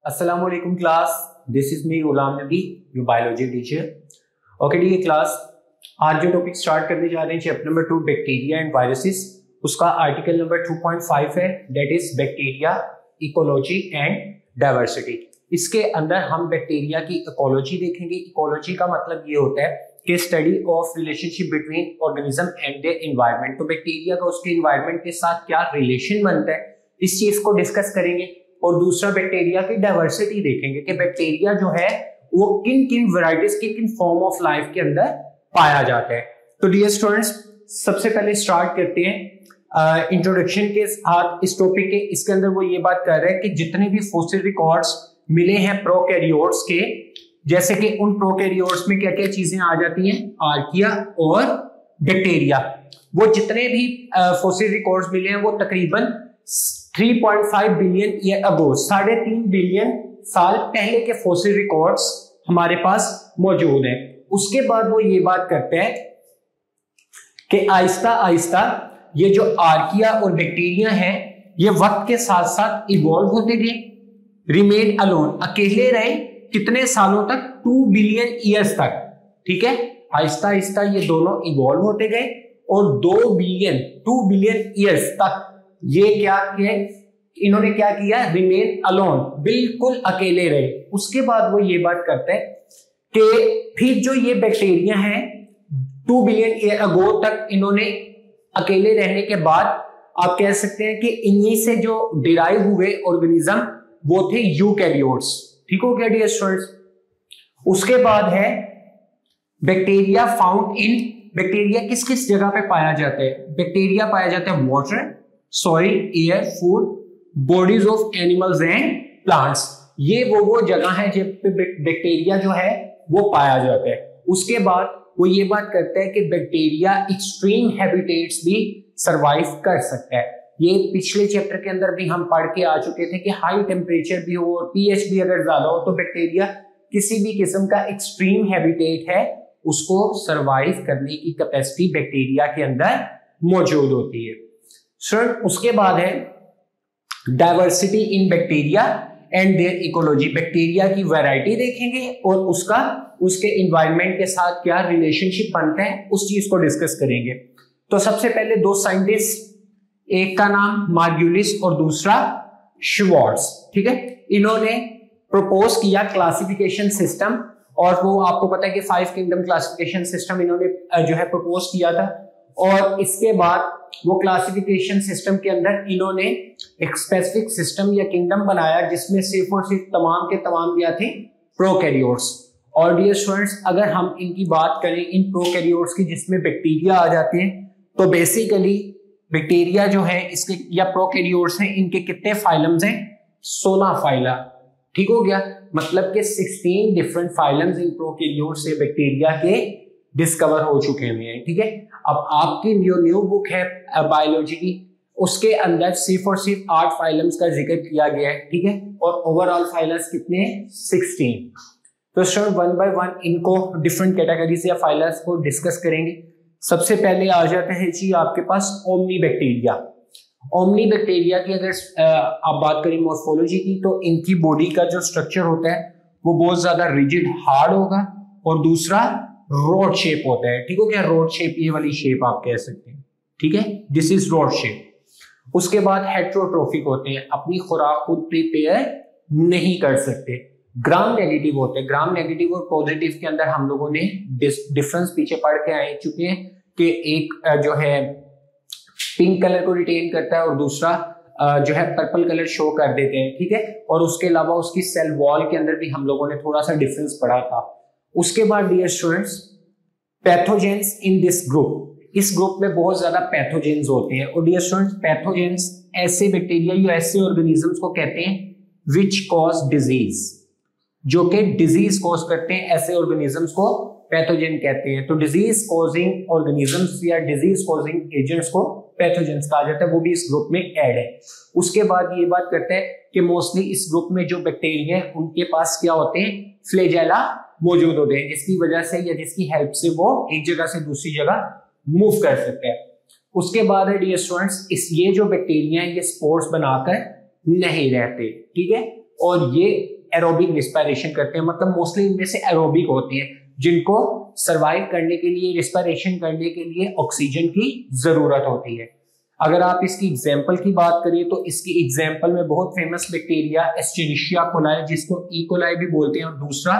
Assalamualaikum class, this is me Ghulam Nabi, your biology teacher. Okay dear class, आज जो topic start करने जा रहे हैं chapter number 2 bacteria and viruses, उसका आर्टिकल नंबर 2.5 है, that is bacteria ecology and diversity. इसके अंदर हम बैक्टीरिया की इकोलॉजी देखेंगे। इकोलॉजी का मतलब ये होता है कि study of relationship between organism and their environment. तो बैक्टीरिया का उसके एनवायरनमेंट के साथ क्या रिलेशन बनता है, इस चीज को डिस्कस करेंगे। और दूसरा बैक्टीरिया की डाइवर्सिटी देखेंगे कि बैक्टीरिया जो है वो किन किन वैरायटीज, किन किन फॉर्म ऑफ लाइफ के अंदर पाया जाता है। तो डियर स्टूडेंट्स, सबसे पहले स्टार्ट करते हैं इंट्रोडक्शन के साथ इस टॉपिक के। इसके अंदर वो ये बात कर रहे हैं कि जितने भी फॉसिल रिकॉर्ड्स मिले हैं प्रोकैरियोट्स के, जैसे कि उन प्रोकैरियोट्स में क्या क्या चीजें आ जाती हैं, आर्किया और बैक्टीरिया, वो जितने भी फॉसिल रिकॉर्ड्स मिले हैं वो तकरीबन 3.5 बिलियन ईयर अगो, 3.5 बिलियन साल पहले के फॉसिल रिकॉर्ड्स हमारे पास मौजूद हैं। उसके बाद वो ये बात करते हैं कि आहिस्ता आहिस्ता ये जो आर्किया और बैक्टीरिया हैं ये वक्त के साथ साथ इवॉल्व होते गए, रिमेन अलोन, अकेले रहे कितने सालों तक, 2 बिलियन ईयर्स तक। ठीक है, आहिस्ता आहिस्ता ये दोनों इवॉल्व होते गए और 2 बिलियन ईयर्स तक ये क्या किया, इन्होंने क्या किया, रिमेन अलोन, बिल्कुल अकेले रहे। उसके बाद वो ये बात करते हैं कि फिर जो ये बैक्टीरिया हैं 2 बिलियन ईयर अगो तक इन्होंने अकेले रहने के बाद आप कह सकते हैं कि इन्हीं से जो डिराइव हुए ऑर्गेनिज्म वो थे यूकैरियोट्स। ठीक हो गया डियर स्टूडेंट्स। उसके बाद है बैक्टीरिया फाउंड इन, बैक्टीरिया किस किस जगह पे पाया जाता है, बैक्टीरिया पाया जाता है water, soil, air, food, bodies of animals and plants. ये वो जगह है जब पे बैक्टीरिया जो है वो पाया जाता है। उसके बाद वो ये बात करता है कि बैक्टीरिया एक्सट्रीम हैबिटेट्स भी सरवाइव कर सकता है। ये पिछले चैप्टर के अंदर भी हम पढ़ के आ चुके थे कि हाई टेम्परेचर भी हो और पीएच भी अगर ज्यादा हो तो बैक्टीरिया किसी भी किस्म का एक्सट्रीम हैबिटेट है उसको सरवाइव करने की कैपेसिटी बैक्टीरिया के अंदर मौजूद होती है। सर उसके बाद है diversity in bacteria and their ecology. Bacteria की वैरायटी देखेंगे और उसके एनवायरनमेंट के साथ क्या रिलेशनशिप बनता है उस चीज को डिस्कस करेंगे। तो सबसे पहले दो साइंटिस्ट, एक का नाम मार्ग्यूलिस और दूसरा श्वार्ट्ज, ठीक है, इन्होंने प्रपोज किया क्लासिफिकेशन सिस्टम, और वो आपको पता है कि 5 किंगडम क्लासिफिकेशन सिस्टम इन्होंने जो है प्रपोज किया था। और इसके बाद वो क्लासिफिकेशन सिस्टम के अंदर इन्होंने एक स्पेसिफिक सिस्टम या किंगडम बनाया जिसमें सिर्फ और सिर्फ तमाम के तमाम क्या थे, प्रोकैरियोट्स। और डियर स्टूडेंट्स, अगर हम इनकी बात करें इन प्रोकैरियोट्स की जिसमें बैक्टीरिया आ जाते हैं, तो बेसिकली बैक्टीरिया जो है इसके या प्रोकैरियोट्स हैं, इनके कितने फाइलम्स हैं, 16 फाइला। ठीक हो गया, मतलब कि 16 डिफरेंट फाइलम्स इन प्रोकैरियोट्स से बैक्टीरिया के डिस्कवर हो चुके हैं। ठीक है, अब आपकी जो न्यू बुक है बायोलॉजी की, उसके अंदर सिर्फ और सिर्फ 8 फाइलम्स का जिक्र किया गया है। ठीक है, और ओवरऑल फाइलम्स कितने हैं, 16। तो सर 1 बाय 1 इनको डिफरेंट कैटेगरीज या फाइलम्स को डिस्कस करेंगे। सबसे पहले आ जाते हैं जी आपके पास ओमनी बैक्टीरिया। ओमनी बैक्टीरिया की अगर आप बात करें मॉर्फोलॉजी की, तो इनकी बॉडी का जो स्ट्रक्चर होता है वो बहुत ज्यादा रिजिड हार्ड होगा और दूसरा रोड शेप होता है। ठीक हो गया, रोड शेप, ये वाली शेप आप कह सकते हैं। ठीक है, दिस इज रोड शेप। उसके बाद हेट्रोट्रोफिक होते हैं, अपनी खुराक खुद प्रिपेयर नहीं कर सकते। ग्राम नेगेटिव होते हैं। ग्राम नेगेटिव और पॉजिटिव के अंदर हम लोगों ने डिफरेंस पीछे पढ़ के आए चुके हैं कि एक जो है पिंक कलर को रिटेन करता है और दूसरा जो है पर्पल कलर शो कर देते हैं। ठीक है, और उसके अलावा उसकी सेल वॉल के अंदर भी हम लोगों ने थोड़ा सा डिफरेंस पढ़ा था। उसके बाद dear students, pathogens in this group, इस ग्रुप में बहुत ज्यादा पैथोजेंस होते हैं। और डियर स्टूडेंट्स, पैथोजेंस ऐसे बैक्टीरिया या ऐसे ऑर्गेनिजम्स को कहते हैं विच कॉज डिजीज, जो कि डिजीज कॉज करते हैं, ऐसे ऑर्गेनिजम्स को पैथोजेन कहते हैं। तो डिजीज कॉजिंग ऑर्गेनिजम्स या डिजीज कॉजिंग एजेंट्स को पैथोजेंस कहा जाता है, वो भी इस ग्रुप में ऐड है। उसके बाद ये बात करते हैं कि मोस्टली इस ग्रुप में जो बैक्टीरिया है उनके पास क्या होते हैं, फ्लैजेला मौजूद होते हैं, जिसकी वजह से या जिसकी हेल्प से वो एक जगह से दूसरी जगह मूव कर सकते हैं। उसके बाद है डियर स्टूडेंट्स, इस ये जो बैक्टीरिया है ये स्पोर्स बनाकर नहीं रहते, ठीक है, और ये एरोबिक रिस्पिरेशन करते हैं, मतलब मोस्टली इनमें से एरोबिक होते हैं जिनको सरवाइव करने के लिए, रिस्पिरेशन करने के लिए ऑक्सीजन की जरूरत होती है। अगर आप इसकी एग्जाम्पल की बात करिए तो इसकी एग्जाम्पल में बहुत फेमस बैक्टीरिया एस्चेरिशिया कोलाई, जिसको ई कोलाई भी बोलते हैं, और दूसरा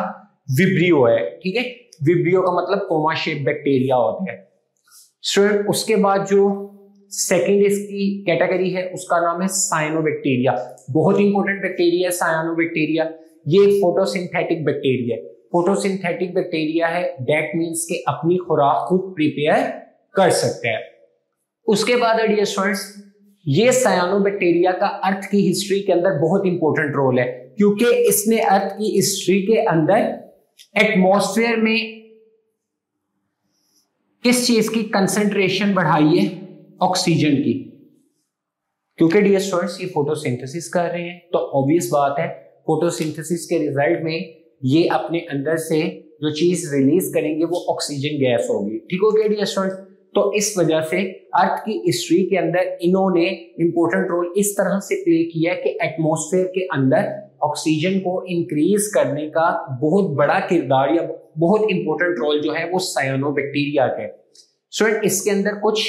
विब्रियो है, ठीक है। विब्रियो का मतलब कोमा शेप बैक्टीरिया होते हैं। स्टूडेंट उसके बाद जो सेकंड इसकी कैटेगरी है उसका नाम है साइनोबैक्टीरिया। बहुत इंपॉर्टेंट बैक्टीरिया है साइनोबैक्टीरिया। ये फोटोसिंथेटिक बैक्टीरिया, फोटोसिंथेटिक बैक्टीरिया है, दैट मींस के अपनी खुराक खुद प्रिपेयर कर सकते हैं। उसके बाद डियर स्टूडेंट्स, ये साइनोबैक्टीरिया का अर्थ की हिस्ट्री के अंदर बहुत इंपॉर्टेंट रोल है, क्योंकि इसने अर्थ की हिस्ट्री के अंदर एटमॉस्फेयर में किस चीज की कंसंट्रेशन बढ़ाई है, ऑक्सीजन की, क्योंकि डियर स्टूडेंट्स ये फोटोसिंथेसिस कर रहे हैं, तो ऑब्वियस बात है फोटोसिंथेसिस के रिजल्ट में ये अपने अंदर से जो चीज रिलीज करेंगे वो ऑक्सीजन गैस होगी, ठीक हो गया डियर स्टूडेंट्स। तो इस वजह से अर्थ की हिस्ट्री के अंदर इन्होंने इंपॉर्टेंट रोल इस तरह से प्ले किया है कि एटमॉस्फेयर के अंदर ऑक्सीजन को इंक्रीज करने का बहुत बड़ा किरदार या बहुत इंपॉर्टेंट रोल जो है वो साइनोबैक्टीरिया का है। स्टूडेंट इसके अंदर कुछ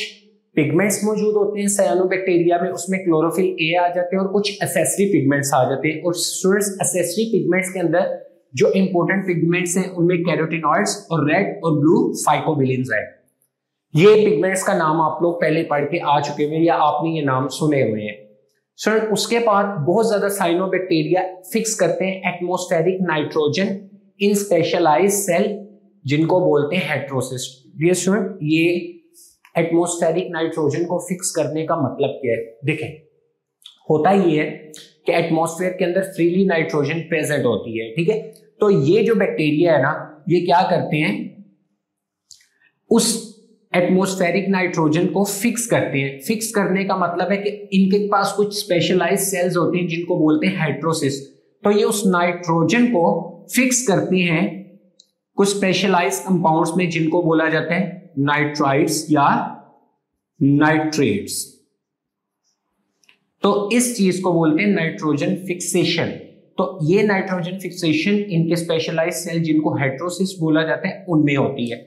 पिगमेंट्स मौजूद होते हैं साइनोबैक्टीरिया में, उसमें क्लोरोफिल ए आ जाते हैं और कुछ एसेसरी पिगमेंट्स आ जाते हैं। और स्टूडेंट्स एसेसरी पिगमेंट्स के अंदर जो इंपॉर्टेंट पिगमेंट्स हैं उनमें कैरोटिनॉइड्स और रेड और ब्लू फाइकोबिलिन्स है। ये पिगमेंट्स का नाम आप लोग पहले पढ़ के आ चुके हैं या आपने ये नाम सुने हुए हैं। स्टूडेंट उसके बाद बहुत ज्यादा साइनोबैक्टीरिया फिक्स करते हैं atmospheric nitrogen in specialised cell, जिनको बोलते हैं हेटेरोसिस्ट। डियर स्टूडेंट ये एटमॉस्फेरिक नाइट्रोजन को फिक्स करने का मतलब क्या है, देखें होता ये है कि एटमॉस्फेयर के अंदर फ्रीली नाइट्रोजन प्रेजेंट होती है, ठीक है। तो ये जो बैक्टीरिया है ना, ये क्या करते हैं, उस एटमॉस्फेरिक नाइट्रोजन को फिक्स करते हैं। फिक्स करने का मतलब है कि इनके पास कुछ स्पेशलाइज्ड सेल्स होते हैं जिनको बोलते हैं हेटेरोसिस्ट। तो ये उस नाइट्रोजन को फिक्स करते हैं कुछ स्पेशलाइज्ड कंपाउंड्स में, जिनको बोला जाता है नाइट्राइड्स या नाइट्रेट्स। तो इस चीज को बोलते हैं नाइट्रोजन फिक्सेशन। तो ये नाइट्रोजन फिक्सेशन इनके स्पेशलाइज्ड सेल जिनको हेटेरोसिस्ट बोला जाता है उनमें होती है।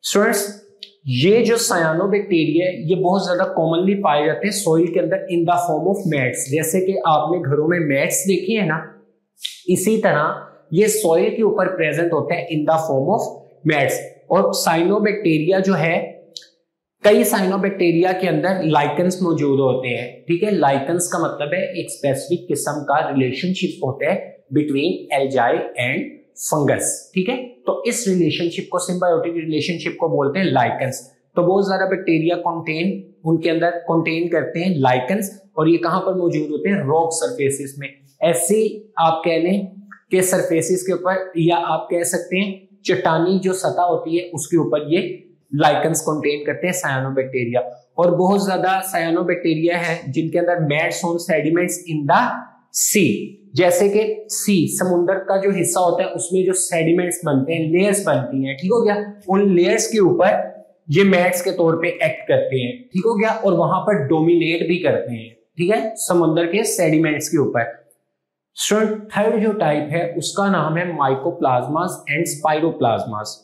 स्टूडेंट्स ये जो साइनोबैक्टीरिया है ये बहुत ज्यादा कॉमनली पाए जाते हैं सॉइल के अंदर in the form of mats. जैसे कि आपने घरों में मैट्स देखी है ना, इसी तरह ये सॉइल के ऊपर प्रेजेंट होता है in the form of mats. और साइनोबैक्टीरिया जो है, कई साइनोबैक्टीरिया के अंदर लाइकन्स मौजूद होते हैं, ठीक है। लाइकन्स का मतलब है एक स्पेसिफिक किस्म का रिलेशनशिप होता है बिटवीन एल्जाई एंड फंगस, ठीक है। तो इस रिलेशनशिप को, सिम्बायोटिक रिलेशनशिप को बोलते हैं लाइकन्स। तो बहुत ज्यादा बैक्टीरिया उनके अंदर कंटेन करते हैं लाइकन्स, और ये कहां पर मौजूद होते हैं, रॉक सरफेसिस में। ऐसे आप कह लें कि सरफेसिस के ऊपर, या आप कह सकते हैं चट्टानी जो सतह होती है उसके ऊपर ये लाइकन्स कंटेन करते हैं साइनोबैक्टीरिया। और बहुत ज्यादा साइनोबैक्टीरिया है जिनके अंदर mats on sediments in the sea. जैसे कि सी समुद्र का जो हिस्सा होता है उसमें जो सेडिमेंट्स बनते हैं, लेयर्स बनती हैं, ठीक हो गया। उन लेयर्स के ऊपर ये मैट्स के तौर पे एक्ट करते हैं, ठीक हो गया, और वहां पर डोमिनेट भी करते हैं, ठीक है, समुद्र के सेडिमेंट्स के ऊपर। स्टूडेंट थर्ड जो टाइप है उसका नाम है माइकोप्लाज्मास एंड स्पाइरोप्लाज्मास।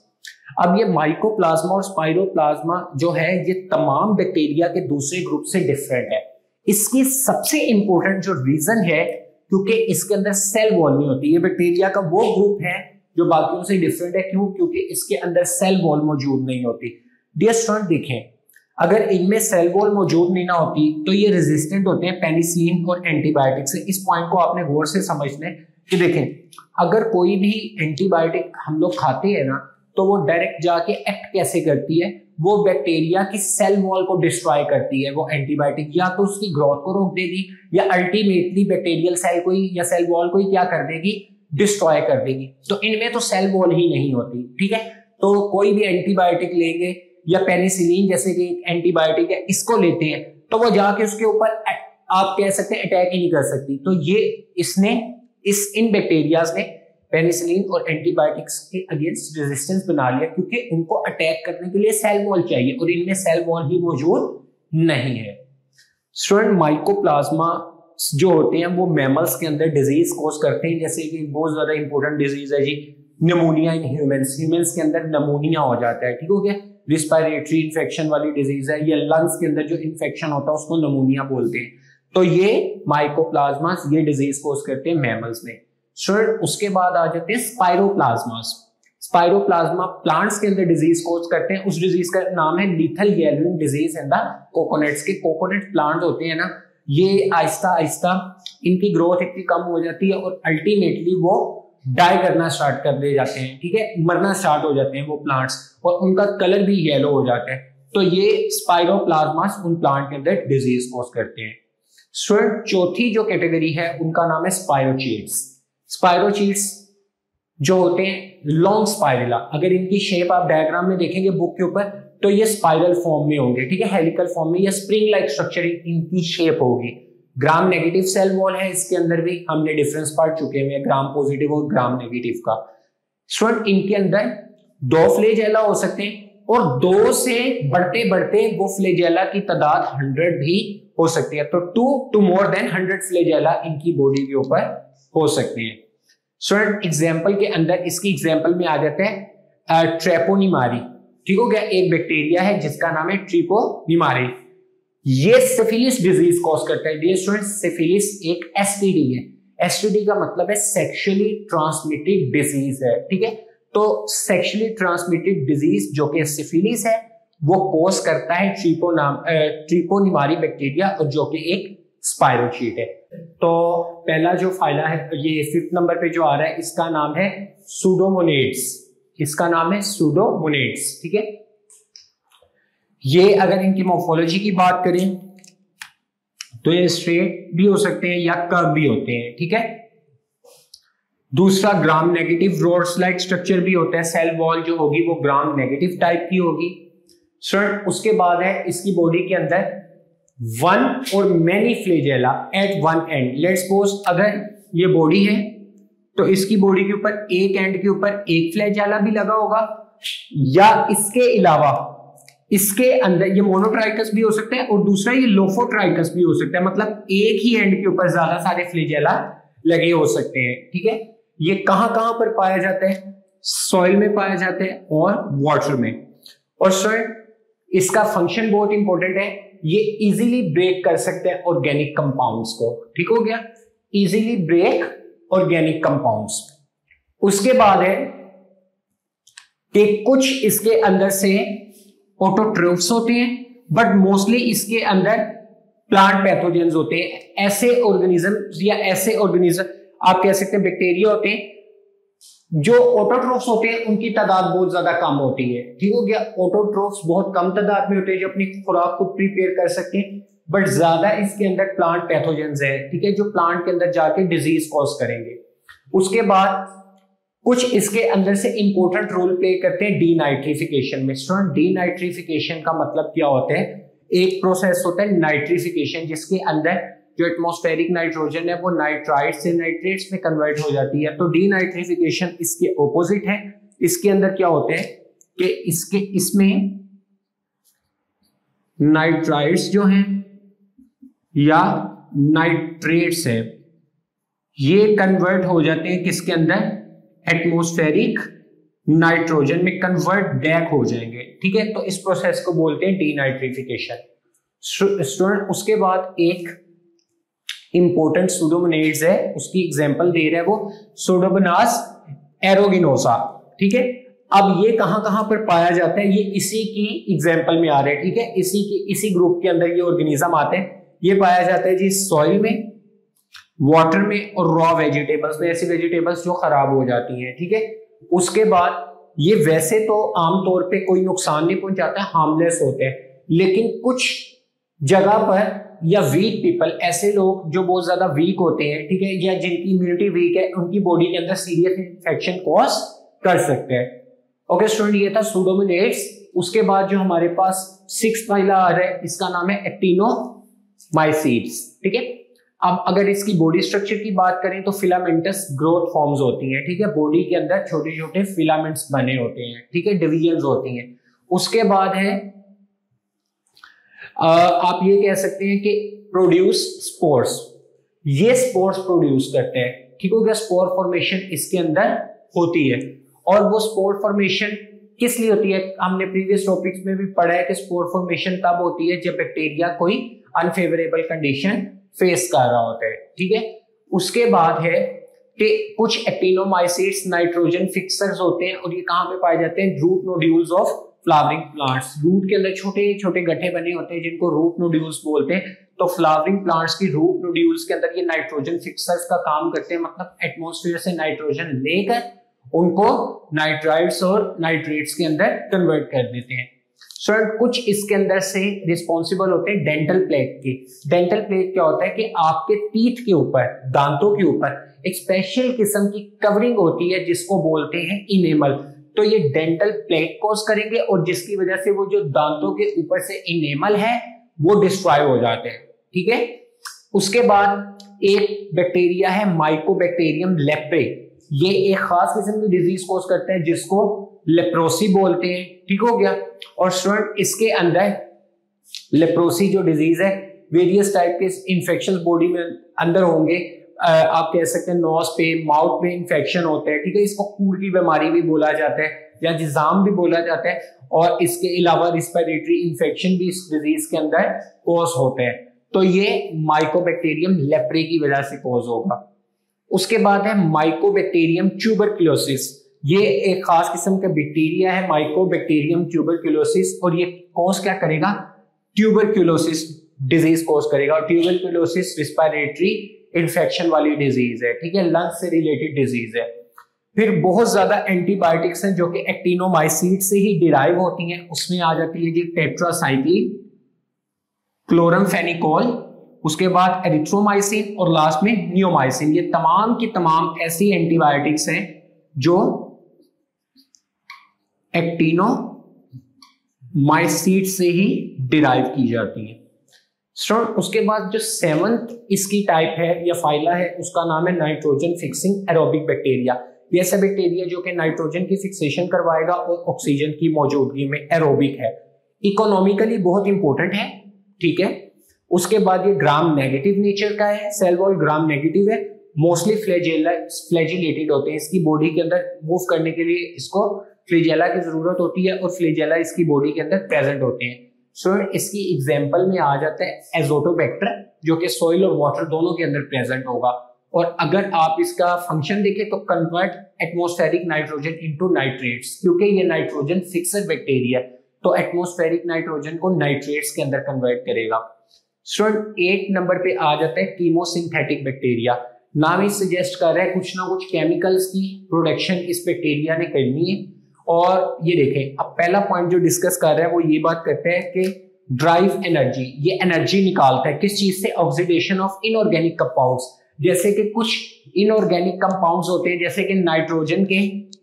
अब ये माइकोप्लाज्मा और स्पाइरोप्लाज्मा जो है ये तमाम बैक्टीरिया के दूसरे ग्रुप से डिफरेंट है। इसकी सबसे इंपॉर्टेंट जो रीजन है, क्योंकि इसके अंदर सेल वॉल नहीं होती। ये बैक्टीरिया का वो ग्रुप है जो बाकियों से डिफरेंट है। क्यों? क्योंकि इसके अंदर सेल वॉल मौजूद नहीं होती। डियर स्टूडेंट देखें, अगर इनमें सेल वॉल मौजूद नहीं ना होती तो ये रेजिस्टेंट होते हैं पेनिसिलिन और एंटीबायोटिक से। इस पॉइंट को आपने गौर से समझना है कि देखें, अगर कोई भी एंटीबायोटिक हम लोग खाते हैं ना, तो वो डायरेक्ट जाके एक्ट कैसे करती है, वो बैक्टीरिया की सेल वॉल को डिस्ट्रॉय करती है। वो एंटीबायोटिक या तो उसकी ग्रोथ को रोक देगी, या अल्टीमेटली बैक्टीरियल सेल को ही या सेल वॉल को ही क्या कर देगी, डिस्ट्रॉय कर देगी। तो इनमें तो सेल वॉल ही नहीं होती, ठीक है। तो कोई भी एंटीबायोटिक लेंगे या पेनिसिलिन जैसे कि एंटीबायोटिक है, इसको लेते हैं तो वो जाके उसके ऊपर आप कह सकते हैं अटैक ही नहीं कर सकती। तो ये इन बैक्टीरियाज ने पेनिसिलिन और एंटीबायोटिक्स के अगेंस्ट रेजिस्टेंस बना लिया, क्योंकि उनको अटैक करने के लिए सेल वॉल चाहिए और इनमें सेल वॉल ही मौजूद नहीं है। स्टूडेंट माइकोप्लाज्मा जो होते हैं वो मैमल्स के अंदर डिजीज कॉज करते हैं, जैसे कि बहुत ज्यादा इंपॉर्टेंट डिजीज है जी निमोनिया इन ह्यूमंस, ह्यूमंस के अंदर निमोनिया हो जाता है, ठीक हो गया, रिस्पायरेटरी इन्फेक्शन वाली डिजीज है, या लंग्स के अंदर जो इन्फेक्शन होता है उसको निमोनिया बोलते हैं। तो ये माइकोप्लाज्मास ये डिजीज कोज करते हैं मैमल्स में। सर उसके बाद आ जाते हैं स्पाइरोप्लाज्मास। स्पाइरोप्लाज्मा प्लांट्स के अंदर डिजीज कोज करते हैं, उस डिजीज का नाम है lethal yellowing disease in the coconuts. के कोकोनट प्लांट होते हैं ना, ये आहिस्ता आहिस्ता इनकी ग्रोथ इतनी कम हो जाती है और अल्टीमेटली वो डाई करना स्टार्ट कर दे जाते हैं, ठीक है, मरना स्टार्ट हो जाते हैं वो प्लांट्स, और उनका कलर भी येलो हो जाता है। तो ये स्पाइरोप्लाज्मास उन प्लांट के अंदर डिजीज कॉज करते हैं। सर चौथी जो कैटेगरी है उनका नाम है स्पाइरोचीट्स। स्पाइरोचीट्स जो होते हैं लॉन्ग स्पाइरला, अगर इनकी शेप आप डायग्राम में देखेंगे बुक के ऊपर तो ये स्पाइरल फॉर्म में होंगे, ठीक है, हेलिकल फॉर्म में, या स्प्रिंग लाइक स्ट्रक्चर इनकी शेप होगी। ग्राम नेगेटिव सेल वॉल है इसके अंदर भी, हमने डिफरेंस पढ़ चुके हैं ग्राम पॉजिटिव और ग्राम नेगेटिव का। स्टूडेंट इनके अंदर 2 फ्लैजेला हो सकते हैं और 2 से बढ़ते बढ़ते वो फ्लैजेला की तादाद 100 भी हो सकती है। तो 2 to more than 100 फ्लैजेला इनकी बॉडी के ऊपर हो सकते हैं। स्टूडेंट एग्जाम्पल के अंदर इसकी एग्जाम्पल में आ जाते हैं ट्रेपोनिमारी, ठीक हो गया, एक बैक्टीरिया है जिसका नाम है ट्रिपोनिमारी। ये सिफिलिस डिजीज कॉज करता है। डियर स्टूडेंट सिफिलिस एक एसटीडी है, एसटीडी का मतलब है सेक्सुअली ट्रांसमिटेड डिजीज है, ठीक है। तो सेक्सुअली ट्रांसमिटेड डिजीज जो कि सिफिलिस है वो कॉज करता है ट्रिपोनिमारी बैक्टीरिया, और जो कि एक स्पाइरोचीट है। तो पहला जो फाइला है ये 5th नंबर पे जो आ रहा है इसका नाम है सूडोमोनेड्स, इसका नाम है सूडोमोनेड्स, ठीक है। ये अगर इनकी मोर्फोलॉजी की बात करें तो ये स्ट्रेट भी हो सकते हैं या कर्व भी होते हैं, ठीक है। दूसरा Gram negative rods like structure भी होता है, सेल वॉल जो होगी वो ग्राम नेगेटिव टाइप की होगी। सर उसके बाद है इसकी बॉडी के अंदर 1 और many flagella at 1 end. Let's suppose अगर ये बॉडी है तो इसकी बॉडी के ऊपर एक एंड के ऊपर एक फ्लैजेला भी लगा होगा, या इसके अलावा इसके अंदर ये मोनोट्राइकस भी हो सकता है और दूसरा ये लोफोट्राइकस भी हो सकता है, मतलब एक ही एंड के ऊपर ज्यादा सारे फ्लैजेला लगे हो सकते हैं, ठीक है। ये कहां कहां पर पाया जाता है? सॉइल में पाया जाता है और वाटर में। और सर इसका फंक्शन बहुत इंपॉर्टेंट है, ये इजीली ब्रेक कर सकते हैं ऑर्गेनिक कंपाउंड्स को, ठीक हो गया, इजीली ब्रेक ऑर्गेनिक कंपाउंड्स। उसके बाद है कि कुछ इसके अंदर से ऑटोट्रोफ्स होते हैं, बट मोस्टली इसके अंदर प्लांट पैथोजेंस होते हैं। ऐसे ऑर्गेनिज्म या ऐसे ऑर्गेनिज्म आप कह सकते हैं बैक्टीरिया होते हैं जो ऑटोट्रोफ्स होते हैं, उनकी तादाद बहुत ज्यादा कम होती है, ठीक हो गया। ऑटोट्रोफ्स बहुत कम तादाद में होते हैं जो अपनी खुराक को प्रिपेयर कर सकते हैं, बट ज्यादा इसके अंदर प्लांट पैथोजेंस है, ठीक है, जो प्लांट के अंदर जाके डिजीज कॉज करेंगे। उसके बाद कुछ इसके अंदर से इंपॉर्टेंट रोल प्ले करते हैं डीनाइट्रिफिकेशन में। स्टूडेंट डीनाइट्रिफिकेशन का मतलब क्या होता है? एक प्रोसेस होता है नाइट्रिफिकेशन, जिसके अंदर जो एटमॉस्फेरिक नाइट्रोजन है वो नाइट्राइट से नाइट्रेट्स में कन्वर्ट हो जाती है। तो डीनाइट्रिफिकेशन इसके ऑपोजिट है। इसके अंदर क्या होता है कि इसमें नाइट्राइट्स जो हैं या नाइट्रेट्स है ये कन्वर्ट हो जाते हैं किसके अंदर? एटमॉस्फेरिक नाइट्रोजन में कन्वर्ट बैक हो जाएंगे, ठीक है। तो इस प्रोसेस को बोलते हैं डीनाइट्रिफिकेशन। स्टूडेंट उसके बाद एक इंपॉर्टेंट सूडोमोनेड्स है, उसकी एग्जांपल दे रहा है वो सूडोमोनास एरोगिनोसा, ठीक है। अब ये कहां कहां पर पाया जाता है? ये इसी की एग्जांपल में आ रहा है, ठीक है, इसी ग्रुप के अंदर ये ऑर्गेनिज्म आते हैं। ये पाया जाता है जी सॉइल में, वाटर में और रॉ वेजिटेबल्स में, ऐसी वेजिटेबल्स जो खराब हो जाती हैं, ठीक है। उसके बाद ये वैसे तो आमतौर पे कोई नुकसान नहीं पहुंचाता है, हार्मलेस होते हैं, लेकिन कुछ जगह पर या वीक पीपल, ऐसे लोग जो बहुत ज्यादा वीक होते हैं, ठीक है, या जिनकी इम्यूनिटी वीक है, उनकी बॉडी के अंदर सीरियस इंफेक्शन कॉज कर सकते हैं। ओके स्टूडेंट, ये था सूडोमोनेड्स। उसके बाद जो हमारे पास 6th फाइला आ रहा है इसका नाम है एक्टिनोमाइसीट्स, ठीक है। अब अगर इसकी बॉडी स्ट्रक्चर की बात करें तो फिलामेंटस ग्रोथ फॉर्म्स होती हैं, ठीक है, बॉडी के अंदर छोटे छोटे फिलामेंट्स बने होते हैं, ठीक है, डिविजन्स होती हैं। उसके बाद है आप ये कह सकते हैं कि प्रोड्यूस स्पोर्स, ये स्पोर्स प्रोड्यूस करते हैं, ठीक हो गया। स्पोर फॉर्मेशन इसके अंदर होती है, और वो स्पोर फॉर्मेशन किस लिए होती है, हमने प्रीवियस टॉपिक्स में भी पढ़ा है कि स्पोर फॉर्मेशन तब होती है जब बैक्टीरिया कोई अनफेवरेबल कंडीशन फेस कर रहा होता है, ठीक है। उसके बाद है कि कुछ एक्टिनोमाइसीट्स नाइट्रोजन फिक्सर्स होते हैं, और ये कहां पे पाए जाते हैं, root nodules of flowering plants. Root के अंदर छोटे छोटे गड्ढे बने होते हैं जिनको रूट नोड्यूल्स बोलते हैं। तो फ्लावरिंग प्लांट्स की रूट नोड्यूल्स के अंदर ये नाइट्रोजन फिक्सर्स का काम करते हैं, मतलब एटमॉस्फेयर से नाइट्रोजन लेकर उनको नाइट्राइड्स और नाइट्रेट्स के अंदर कन्वर्ट कर देते हैं। स्टूडेंट कुछ इसके अंदर से रिस्पॉन्सिबल होते हैं डेंटल प्लेट के। डेंटल प्लेट क्या होता है कि आपके टीथ के ऊपर, दांतों के ऊपर एक स्पेशल किस्म की कवरिंग होती है जिसको बोलते हैं इनेमल। तो ये डेंटल प्लेट कॉज करेंगे, और जिसकी वजह से वो जो दांतों के ऊपर से इनेमल है वो डिस्ट्रॉय हो जाते हैं, ठीक है। उसके बाद एक बैक्टीरिया है माइकोबैक्टीरियम लेप्रे, ये एक खास किस्म की डिजीज कॉज करते हैं जिसको लेप्रोसी बोलते हैं, ठीक हो गया। और स्टूडेंट इसके अंदर लेप्रोसी जो डिजीज है, वेरियस टाइप के इन्फेक्शन बॉडी में अंदर होंगे। आप कह सकते हैं नोज पे, माउथ पे इन्फेक्शन होते हैं, ठीक है। इसको कूड़ की बीमारी भी बोला जाता है या जिजाम भी बोला जाता है, और इसके अलावा रिस्पिरेटरी इन्फेक्शन भी इस डिजीज के अंदर कॉज होते हैं। तो ये माइकोबैक्टीरियम लेप्रे की वजह से कॉज होगा। उसके बाद है माइकोबैक्टीरियम ट्यूबरकुलोसिस, ये एक खास किस्म का बैक्टीरिया है माइकोबैक्टीरियम ट्यूबरकुलोसिस, और ये कॉज क्या करेगा, ट्यूबरकुलोसिस डिजीज कॉज करेगा। और ट्यूबरकुलोसिस रिस्पिरेटरी इन्फेक्शन वाली डिजीज है, ठीक है, लंग्स से रिलेटेड डिजीज है। फिर बहुत ज्यादा एंटीबायोटिक्स हैं जो कि एक्टिनोमाइसीट से ही डिराइव होती हैं, उसमें आ जाती है जी टेट्रासाइक्लिन, क्लोरमफेनिकोल, उसके बाद एरिथ्रोमाइसिन, और लास्ट में नियोमाइसिन। ये तमाम की तमाम ऐसी एंटीबायोटिक्स हैं जो एक्टिनोमाइसीट से ही डिराइव की जाती हैं। उसके बाद जो सेवंथ इसकी टाइप है या फाइला है, उसका नाम है नाइट्रोजन फिक्सिंग एरोबिक बैक्टीरिया। ये ऐसा बैक्टीरिया जो कि नाइट्रोजन की फिक्सेशन करवाएगा और ऑक्सीजन की मौजूदगी में एरोबिक है, इकोनॉमिकली बहुत इंपॉर्टेंट है, ठीक है। उसके बाद ये ग्राम नेगेटिव नेचर का है, सेल वॉल ग्राम नेगेटिव है, मोस्टली फ्लैजिलेटेड होते हैं, इसकी बॉडी के अंदर मूव करने के लिए इसको फ्लैजेला की जरूरत होती है, और फ्लैजेला इसकी बॉडी के अंदर प्रेजेंट होते हैं। सो इसकी एग्जांपल में आ जाता है एजोटोबैक्टर, जो कि सॉइल और वाटर दोनों के अंदर प्रेजेंट होगा। और अगर आप इसका फंक्शन देखें तो convert atmospheric nitrogen into nitrates, क्योंकि ये नाइट्रोजन फिक्सर बैक्टीरिया तो एटमॉस्फेरिक नाइट्रोजन को नाइट्रेट्स के अंदर कन्वर्ट करेगा। स्टूडेंट 8 नंबर पे आ जाता है कीमोसिंथेटिक बैक्टीरिया। नाम ही सजेस्ट कर रहा है कुछ ना कुछ केमिकल्स की प्रोडक्शन इस बैक्टीरिया ने करनी है। और ये देखें, अब पहला पॉइंट जो डिस्कस कर रहा है वो ये बात करते हैं कि ड्राइव एनर्जी, ये एनर्जी निकालता है किस चीज से, ऑक्सीडेशन ऑफ इनऑर्गेनिक कंपाउंड्स। जैसे कि कुछ इनऑर्गेनिक कंपाउंड्स होते हैं, जैसे कि नाइट्रोजन के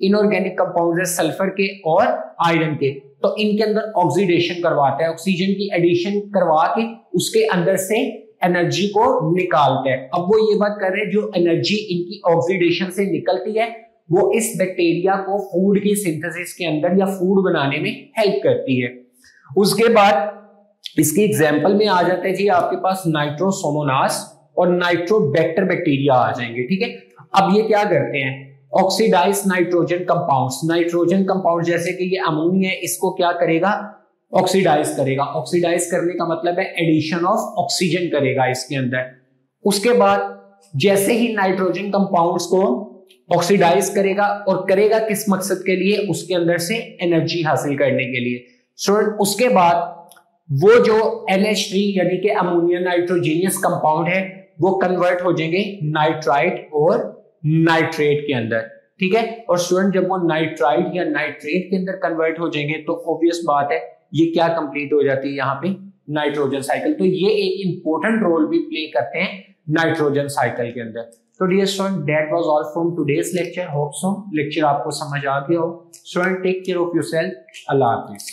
इनऑर्गेनिक कंपाउंड्स है, सल्फर के और आयरन के, तो इनके अंदर ऑक्सीडेशन करवाता है, ऑक्सीजन की एडिशन करवा के उसके अंदर से एनर्जी को निकालता है। अब वो ये बात कर रहे हैं जो एनर्जी इनकी ऑक्सीडेशन से निकलती है वो इस बैक्टीरिया को फूड की सिंथेसिस के अंदर या फूड बनाने में हेल्प करती है। उसके बाद इसकी एग्जांपल में आ जाते हैं जी आपके पास नाइट्रोसोमोनास और नाइट्रोबैक्टर बैक्टीरिया आ जाएंगे, ठीक है। अब ये क्या करते हैं, oxidise nitrogen compounds, nitrogen compound जैसे कि ये अमोनिया है, इसको क्या करेगा, ऑक्सीडाइज करेगा। ऑक्सीडाइज करने का मतलब है एडिशन ऑफ ऑक्सीजन करेगा इसके अंदर। उसके बाद जैसे ही नाइट्रोजन कंपाउंड्स को ऑक्सीडाइज करेगा, और करेगा किस मकसद के लिए, उसके अंदर से एनर्जी हासिल करने के लिए। स्टूडेंट उसके बाद वो जो NH3 यानी कि अमोनिया नाइट्रोजीनियस कंपाउंड है वो कन्वर्ट हो जाएंगे नाइट्राइट और नाइट्रेट के अंदर, ठीक है। और स्टूडेंट जब वो नाइट्राइट या नाइट्रेट के अंदर कन्वर्ट हो जाएंगे तो ऑब्वियस बात है ये क्या कंप्लीट हो जाती है यहाँ पे, नाइट्रोजन साइकिल। तो ये एक इंपॉर्टेंट रोल भी प्ले करते हैं नाइट्रोजन साइकिल के अंदर। तो dear student that was all from today's lecture, hope so lecture आपको समझ आ गया हो। Student take care of yourself, अल्लाह हाफिज।